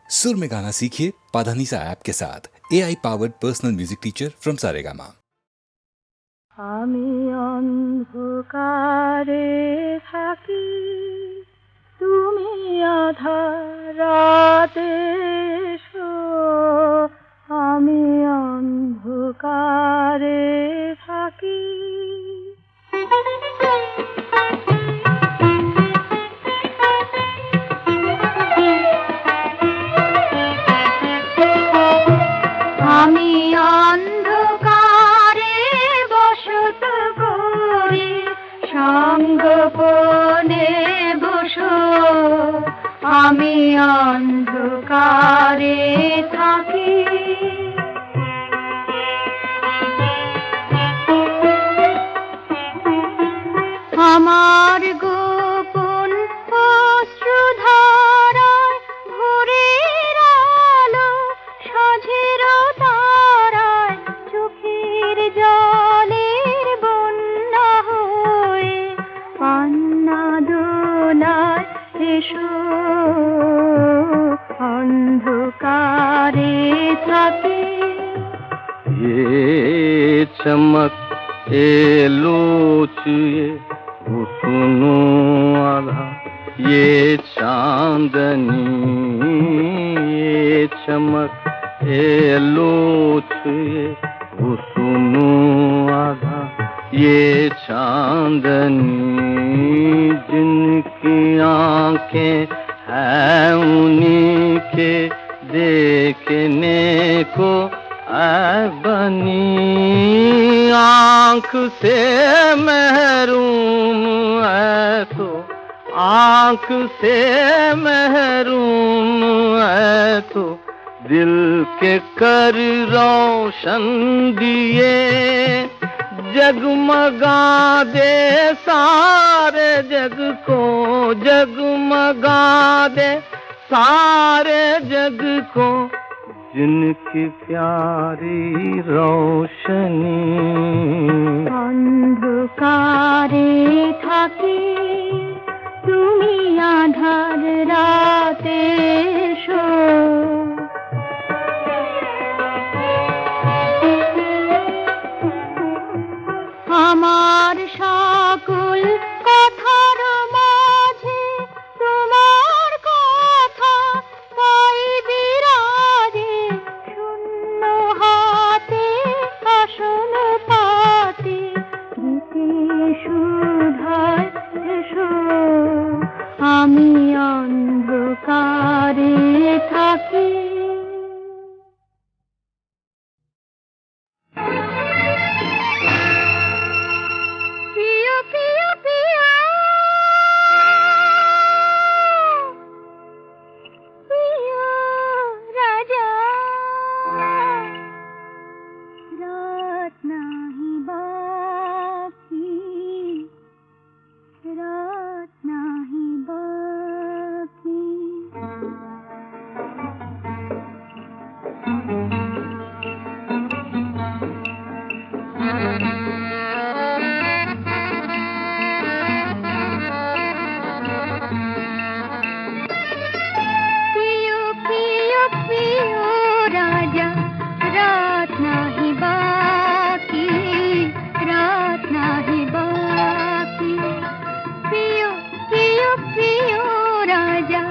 सुर में गाना सीखिए पाधानीसा ऐप के साथ। AI powered personal music teacher from Saregama. আমি অন্ধকারে থাকি, তুমি আধার রাতে এসো। আমি অন্ধকারে থাকি, আমি অন্ধকারে বসত করি, সঙ্গোপনে বসো। আমি অন্ধকারে থাকি, আমার গোপন অশ্রুধারায় ভোরের আলো সাঁঝের তারায় চোখের জলের বন্যা হয়ে পান্না দোলায় এসো। অন্ধকারে থাকি, ये चमक ये लोच ये सुनो आधा ये चांदनी, ये चमक ये लोच ये सुनो आधा ये चांदनी। जिनकी आंखें हैं उन्हीं के देखने को बनी, आँख से महरूम है तो आँख से महरूम है तो दिल के कर रोशन दिए। जगमगा दे सारे जग को, जगमगा दे सारे जग को जिनकी प्यारी रोशनी। অন্ধকারে থাকি, তুমি আধার রাতে এসো। আমার সকল কথার মাঝে তোমার কথা তাই বিরাজে, শূন্য হাতে আসন পাতে গীতে সুধায় এসো। আমি অন্ধকারে থাকি, প্রিয় প্রিয় প্রিয় প্রিয় রাজা। রাত নাহি বাকি, রাত নাহি বাকি। প্রিয় প্রিয় প্রিয় রাজা, রাত নাহি বাকি, রাত নাহি বাকি। প্রিয় প্রিয় প্রিয় রাজা,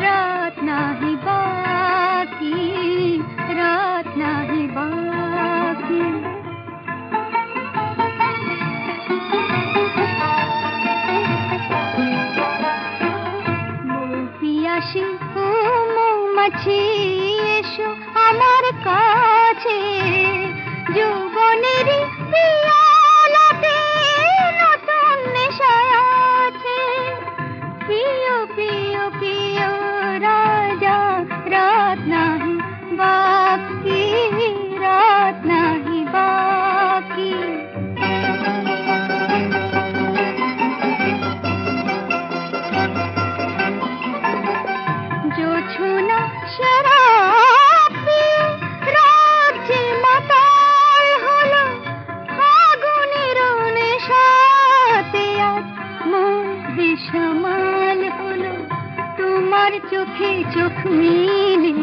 রাত নাহি বাকি, রাত নাহি বাকি। মৌপিয়াসী ও মৌমাছি এসো আমার কাছে, যৌবনেরই পিয়ালাতে নতুন নেশায় আছে। প্রিয় প্রিয় প্রিয় রাজা, রাত নাহি বাকি, রাত নাহি বাকি। जो छूना शराब पिए राज्य माताल हलो, फागुनेर नेशाते आज मन बेसामाल हलो। তোমার চোখে চোখ মিলিয়ে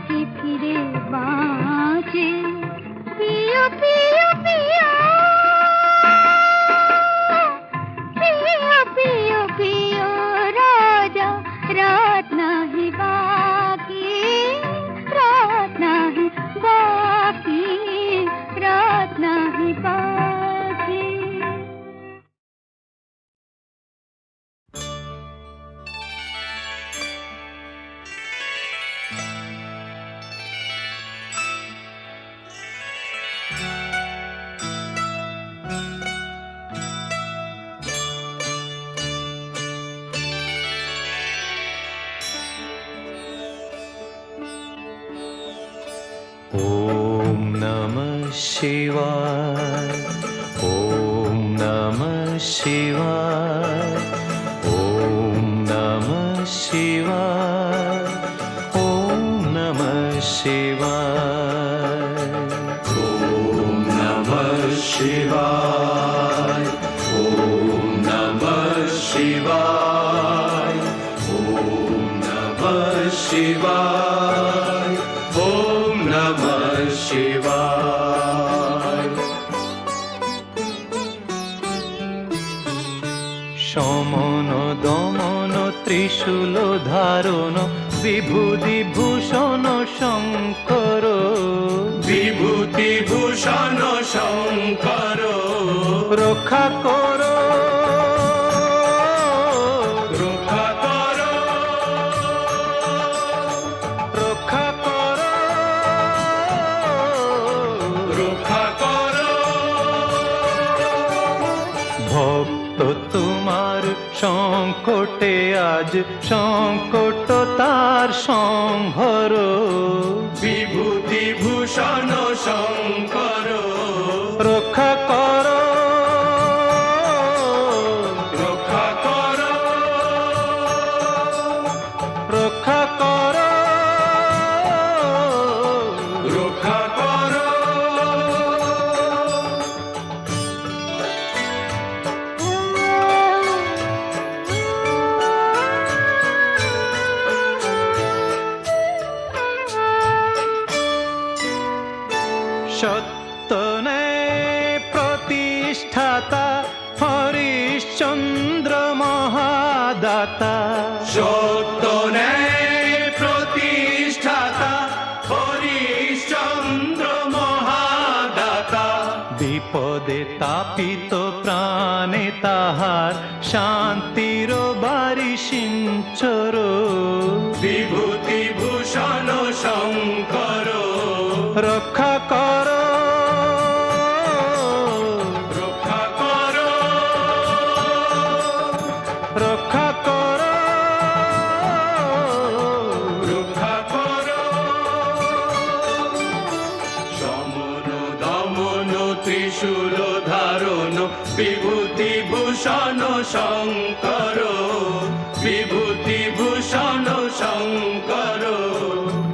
কি ফিরে বাঁচে পিও পিও পিও पियो पियो पियो राजा रात नहीं बाकी रात नहीं बाकी रात नहीं बाकी ॐ नमः शिवाय ॐ नमः शिवाय ॐ नमः शिवाय ॐ नमः शिवाय ॐ नमः शिवाय ॐ नमः शिवाय ॐ नमः शिवाय ॐ नमः शिवाय সমন দমন ত্রিশূল ধারণ বিভূতি ভূষণ শঙ্কর বিভূতি ভূষণ শঙ্কর রক্ষা করো রক্ষা করো রক্ষা করো রক্ষা করো ভক্ত তোমার সংকটে আজ সংকট তার সংহর বিভূতি ভূষণ শঙ্কর রক্ষা করো রক্ষা করো রক্ষা করো রক্ষা করো সত্য ন্যায় প্রতিষ্ঠাতা হরিশ্চন্দ্র মহাদাতা সত্য ন্যায় প্রতিষ্ঠাতা হরিশ্চন্দ্র মহাদাতা বিপদে তাপিত প্রাণে তাহার শান্তির বারি সিঞ্চর বিভূতি ভূষণ শঙ্কর রক্ষা করো রক্ষা করো রক্ষা করো রক্ষা করো সমন দমন ত্রিশূল ধারণ বিভূতি ভূষণ শঙ্কর বিভূতি ভূষণ শঙ্কর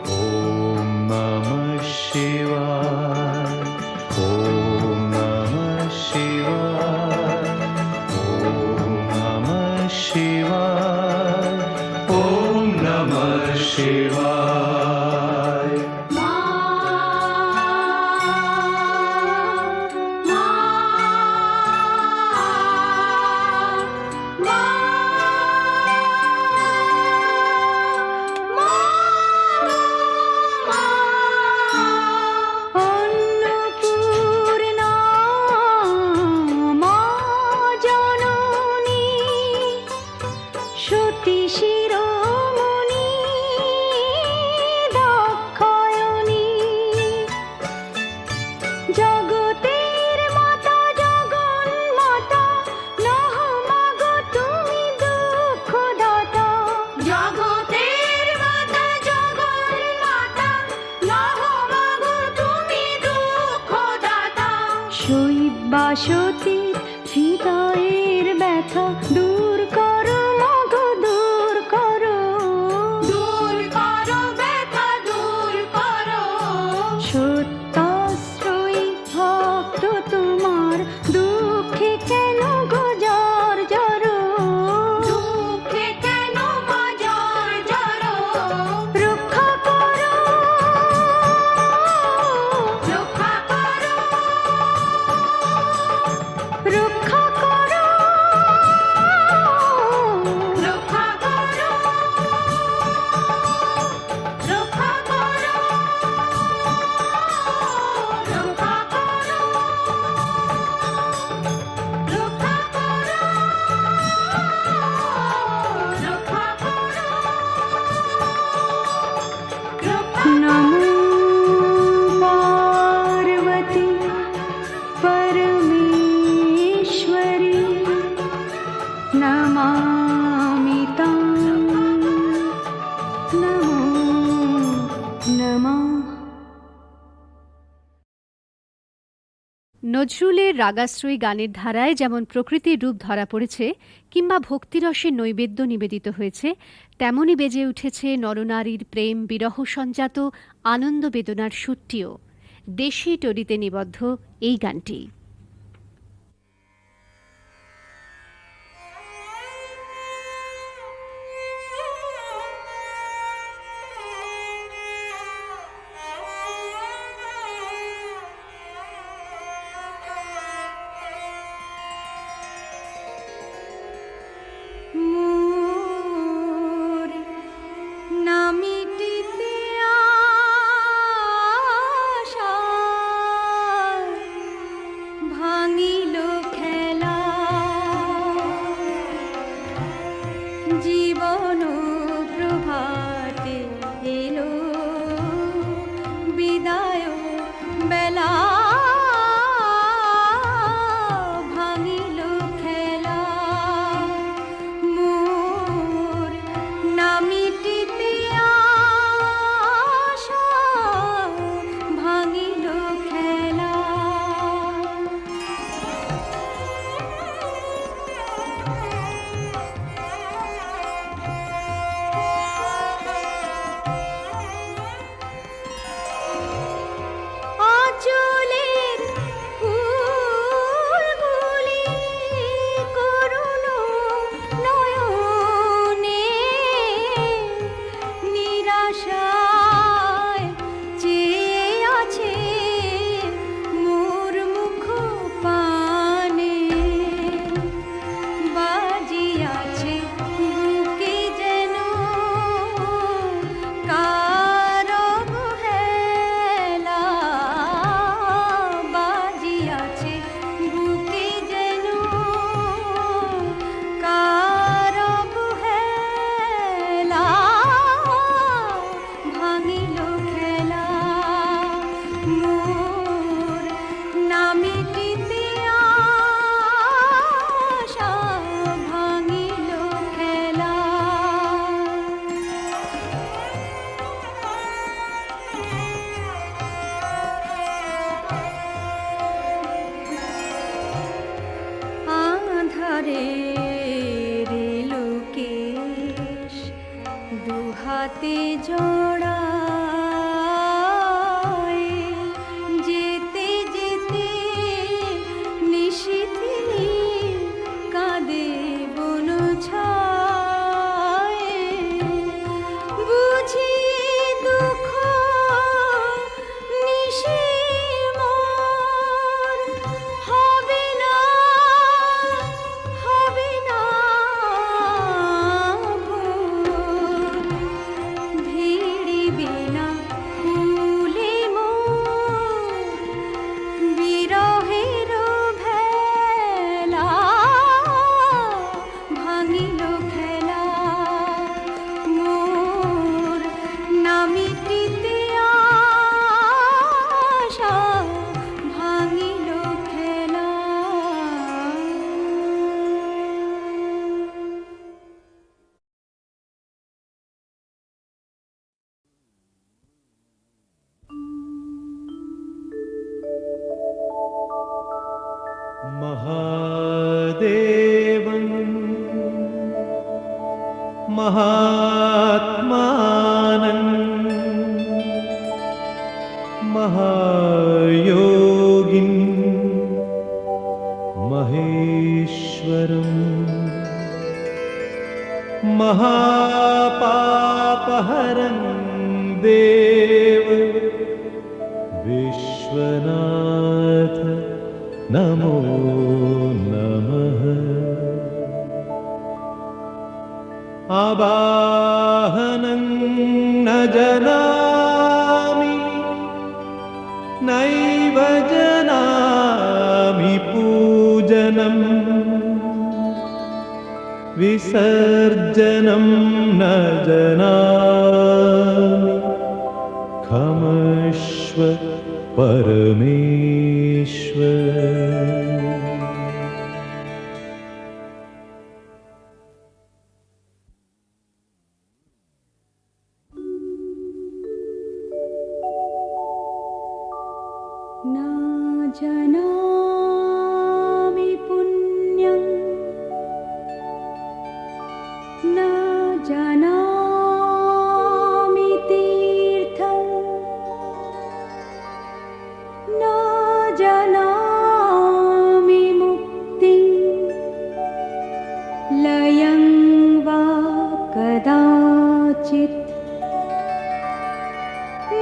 ॐ नमः शिवाय ॐ नमः शिवाय ॐ नमः शिवाय ॐ नमः शिवाय अन्नपूर्णा मा जननी সতী শিরোমণি দাক্ষায়ণী জগতের মাতা জগন্মাতা নহ মাগো তুমি দুঃখদাতা জগতের মাতা জগন্মাতা নহ মাগো তুমি দুঃখদাতা শৈবাসতীর হৃদয়ের ব্যথা দূর করো মাগো দূর করো ব্যথা দূর করো সত্যাশ্রয়ী ভক্ত তোমার দুঃখে কেন গো জর জর দুঃখে কেন গো জর জর রক্ষা করো नमः। নজরুলের রাগাশ্রয়ী গানের ধারায় যেমন প্রকৃতির রূপ ধরা পড়েছে কিংবা ভক্তিরসের নৈবেদ্য নিবেদিত হয়েছে, তেমনি বেজে উঠেছে নরনারীর প্রেম বিরহ সঞ্জাত আনন্দ বেদনার সুরটিও। দেশি টরিতে নিবদ্ধ এই গানটি। মোর নামিটিতে আশা ভাঙিল খেলা, জীবন প্রভাতে এলো বিদায় বেলা, ভাঙিল খেলা। মোর নামিটিতে আশা ভাঙিল খেলা। আঁচলের ফুলগুলি করুণ নয়নে নিরাশায় চেয়ে আছে মোর মুখ পানে, বাজিয়াছে বুকে যেন কার অবহেলা, বাজিয়াছে বুকে যেন কার অবহেলা, ভাঙিল খেলা। মোর নামিটিতে আশা ভাঙিল খেলা। আঁধারে লোকেশ দুহাতে জড়ায়, যেতে যেতে নিশিথিনী কাঁদে বন ছায়, বুঝি দুঃখ নিশির মোর হবে না, হবে না ভোর, ভিড়িবে না কুলে মোর বিরহের ভেলা, ভাঙিল খেলা। মোর নামিটিতে আশা ভাঙিল খেলা। महादेवं महात्मानं महायोगिं महेश्वरं महापापहरं देव विश्वनाथ नमो नमः। आवाहनं न जानामि नैव जानामि पूजनं, विसर्जनं न जानामि क्षमस्व परमेश्वर। न जानामि पुण्यं न जानामि तीर्थं न जानामि मुक्तिं लयं वा कदाचित्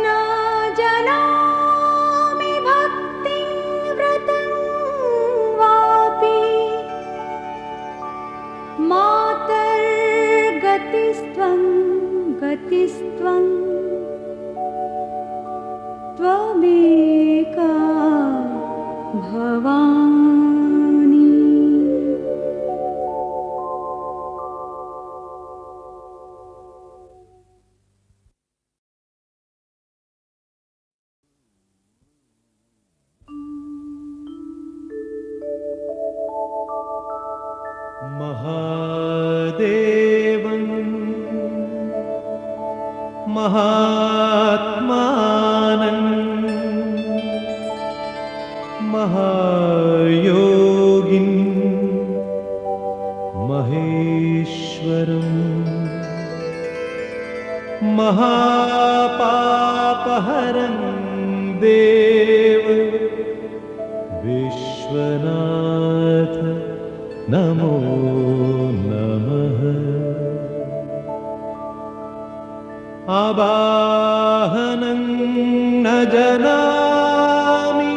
न जानामि भक्तिं व्रतं वापि मातर्गतिस्त्वं गतिस्त्वं त्वमेका भवानि। महादेवं महात्मानं महायोगिं महेश्वरं महापापहरं देव विश्वनाथ नमो नमः। आवाहनं न जानामि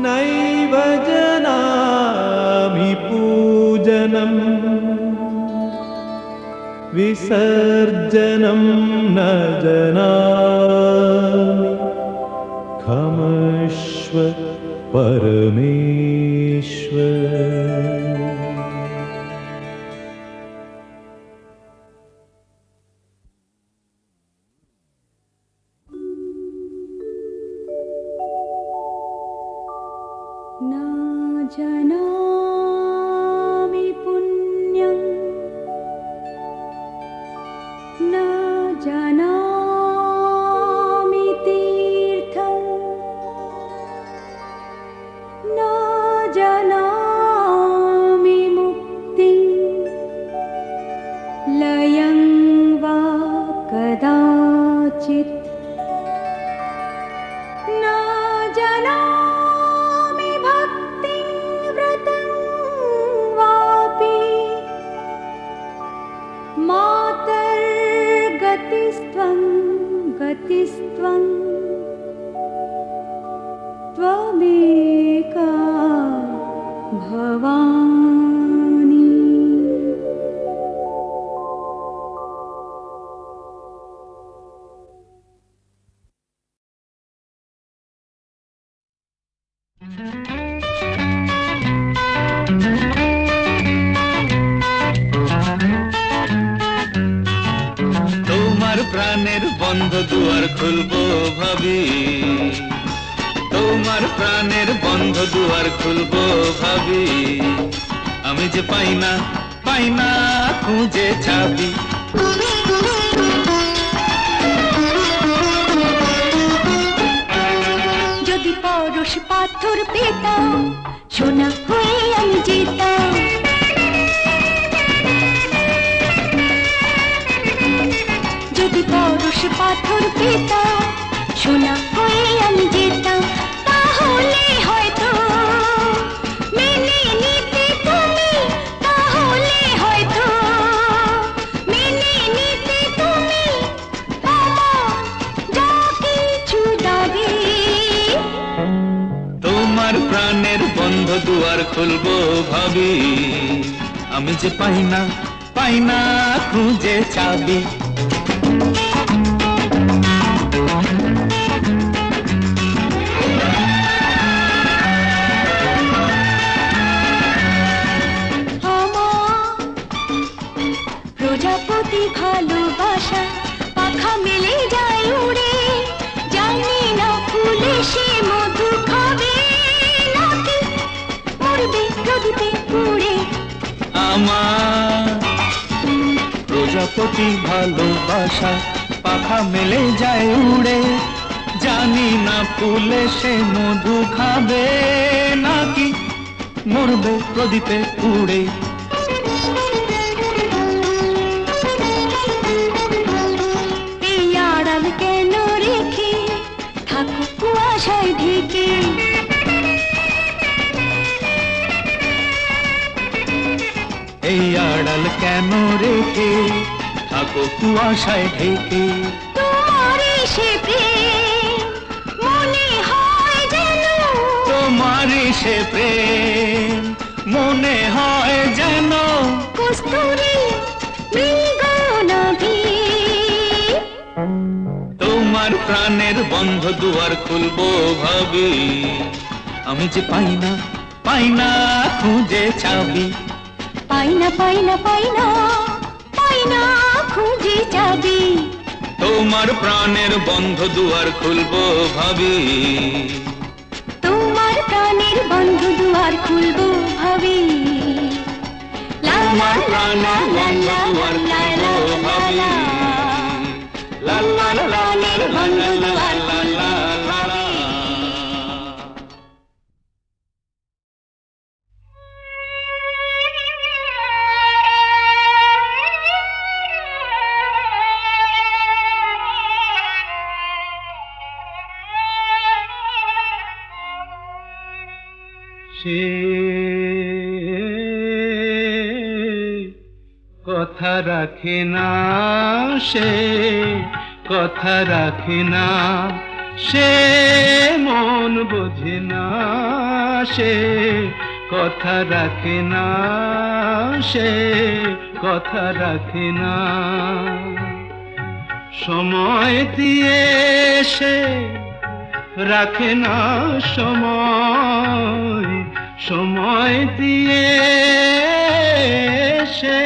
नैव जानामि पूजनं विसर्जनं न जानामि क्षमस्व परमेश्वर। न जानामि पुण्यं न जानामि तीर्थं न जानामि मुक्तिं लयं वा कदाचित् न जानामि भक्तिं व्रतं वापि मातर्गतिस्त्वं गतिस्त्वं त्वमेका भवानि। তোমার প্রাণের বন্ধ দুয়ার খুলবো ভাবি, তোমার প্রাণের বন্ধ দুয়ার খুলবো ভাবি, আমি যে পাই না খুঁজে চাবি। যদি পরশ পাথর পেতাম সোনা হয়ে আমি যেতাম, যদি পরশ পাথর পেতাম সোনা হয়ে আমি যেতাম, তাহলে হয়তো মেনে নিতে তুমি, তাহলে হয়তো মেনে নিতে তুমি আমার যা কিছু দাবি। তোমার প্রাণের বন্ধ দুয়ার খুলবো ভাবি, আমি যে পাই না খুঁজে চাবি। প্রজাপতি ভালোবাসা পাখা মেলে যায় উড়ে, জানি না ফুলে সে মধু খাবে নাকি মরবে নদীতে পুড়ে। আমার প্রজাপতি ভালোবাসা পাখা মেলে যায় উড়ে, জানি না ফুল এসে মধু খাবে নাকি মরবে প্রদীপে পুড়ে? এই আড়াল কেন রেখে থাকো কুয়াশায় ঢেকে? এই আড়াল কেন রেখে থাকো কুয়াশায় ঢেকে? তোমার সে প্রেম মনে হয় যেন, তোমার সে প্রেম মনে হয় যেন কস্তুরী মৃগনাভি। তোমার প্রাণের বন্ধ দুয়ার খুলবো ভাবি, আমি যে পাই না খুঁজে চাবি। পাই না পাই না পাই না পাই না খুঁজে যাবি। তোমার প্রাণের বন্ধ দুয়ার খুলবো ভাবি, তোমার প্রাণের বন্ধু দুয়ার খুলবো ভাবি। লা লা লা লা লা লা লা লা লা লা। লা লা লা লা লা লা লা লা লা লা লা। সে কথা রাখে না, সে কথা রাখে না, সে মন বোঝে না, সে কথা রাখে না, সে কথা রাখে না। সময় দিয়ে সে রাখে না সময়, সময় দিয়ে সে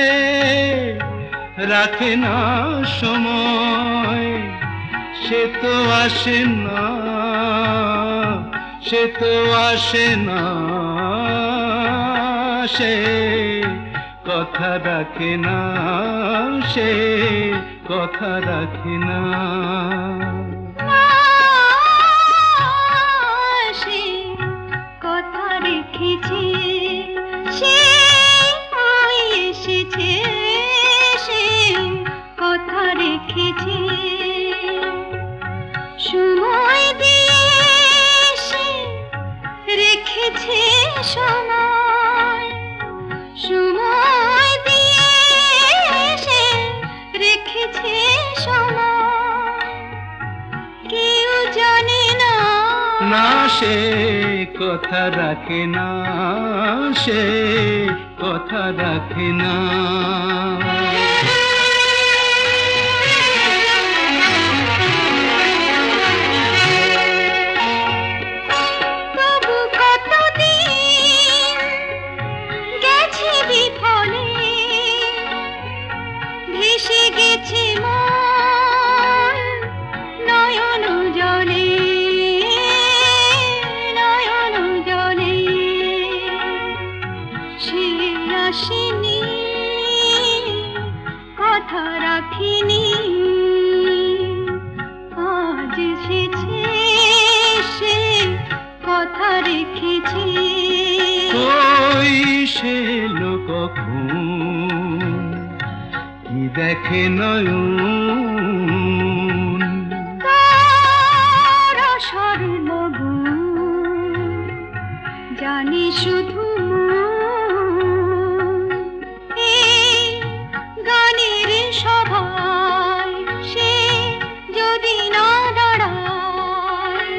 রাখে না সময়। সে তো আসে না, সে তো আসে না, সে কথা রাখে না, সে কথা রাখে না। সে কথা রেখেছে, সে এসেছে, সে কথা রেখেছে। সময় দিয়ে সে রেখেছে সময়, সময় দিয়ে সে রেখেছে সময়। কেউ জানে না, না সে কথা রাখে না, সে কথা রাখে না। তবু কতদিন গেছে বিফলে, ভেসে গেছে মন নয়ন জলে, নয়ন জলে। সে আসেনি, কথা রাখিনি, আজ এসেছে, সে কথা রেখেছে। ওই সে লোক কি দেখে নয়ন, তারা সর্বগুণ জানি শুধু মন। এই গানের সভায় সে যদি না দাঁড়ায়,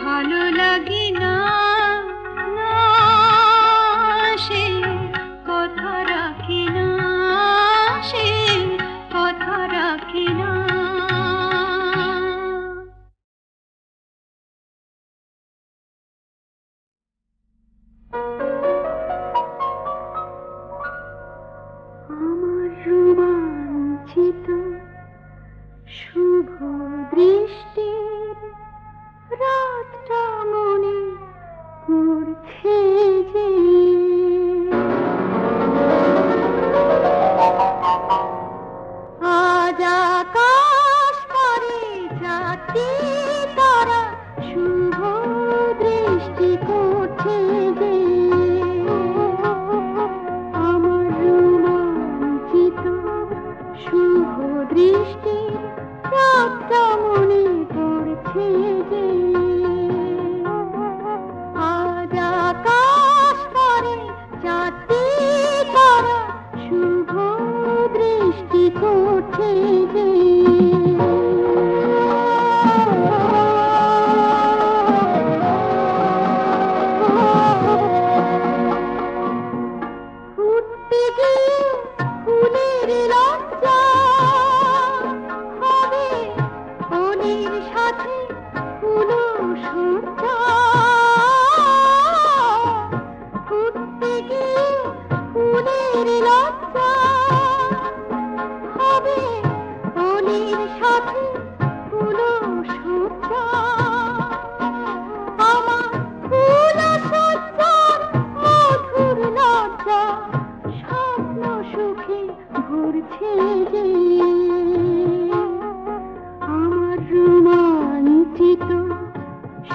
ভালো লাগে না, না সে কথা রাখে না, সে কথা রাখে না। আমার রোমাঞ্চিত শুভ দৃষ্টির রাতটা মনে পড়ছে যে, আজ আকাশ পারে চারটি তারা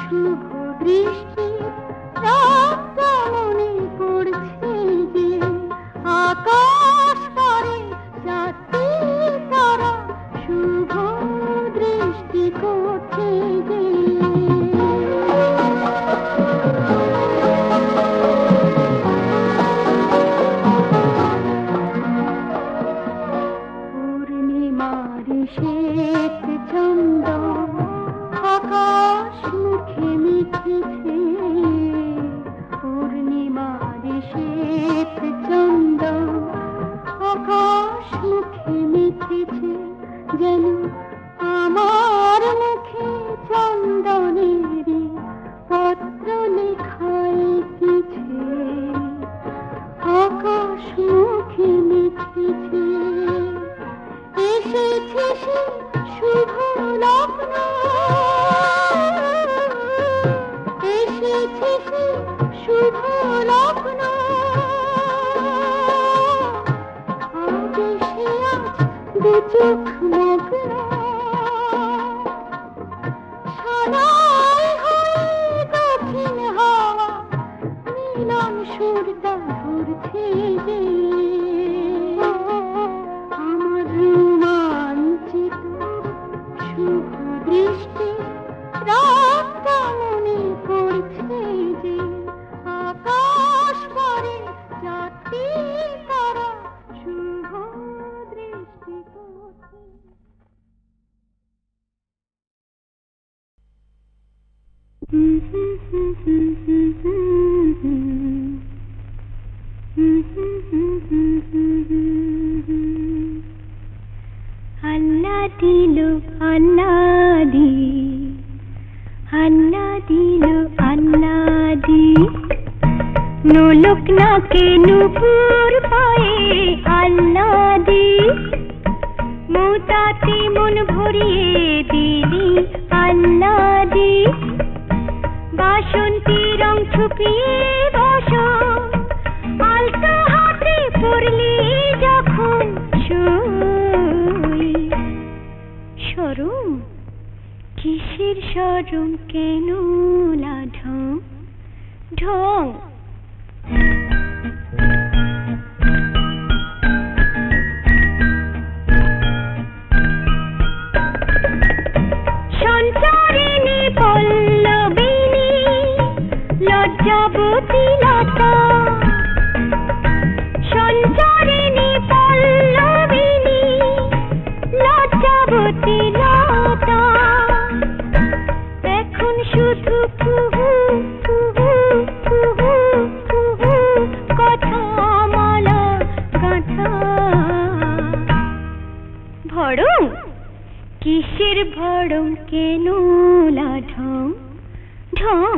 শুভ দৃষ্টি রাতটা মনে পড়ছে যে আকাশ পারে চারটি তারা শুভ দৃষ্টি করছে যে পূর্ণিমার শ্বেত চন্দন আকাশ মুখে মিঠেছে পূর্ণিমার শ্বেত চন্দন আকাশ মুখে মিঠেছে যেন আমার মুখে চন্দনের পত্র লেখায় কিছু আকাশ মুখে মিঠেছে এসেছে সে শুভ লগ্ন এসেছে সে শুভ লগ্ন আজ এসে আজ দু চোখ মগ্ন সানাই হয়ে কঠিন হাওয়া মিলন সুরটা ঘুরছে যে আমার রোমাঞ্চিত শুভ দৃষ্টি রাতটা মনে পড়ছে যে আকাশ পারে চারটি তারা শুভ দৃষ্টি করছে আল্লাহ দিল আল্লাহ দি আল্লাহ দি নোলক নাকে নূপুর পায়ে আল্লাহ দি মোতাতে মন ভরিয়ে দিলি আল্লাহ দি বাসন্তী রং ছুপিয়ে বসো আলতো হাতে পড়লি যখন শুই শরম কিসের শরম কেন লাঢং ঢং সঞ্চারিণী পল্লবিনী লজ্জাবতী লতা সঞ্চারিণী পল্লবিনী লজ্জাবতী লতা এখন শুধু কুহু কুহু কুহু কুহু কথা মালা গাঁথা ভড়ং কিসের ভড়ং কেন লাঢং ঢং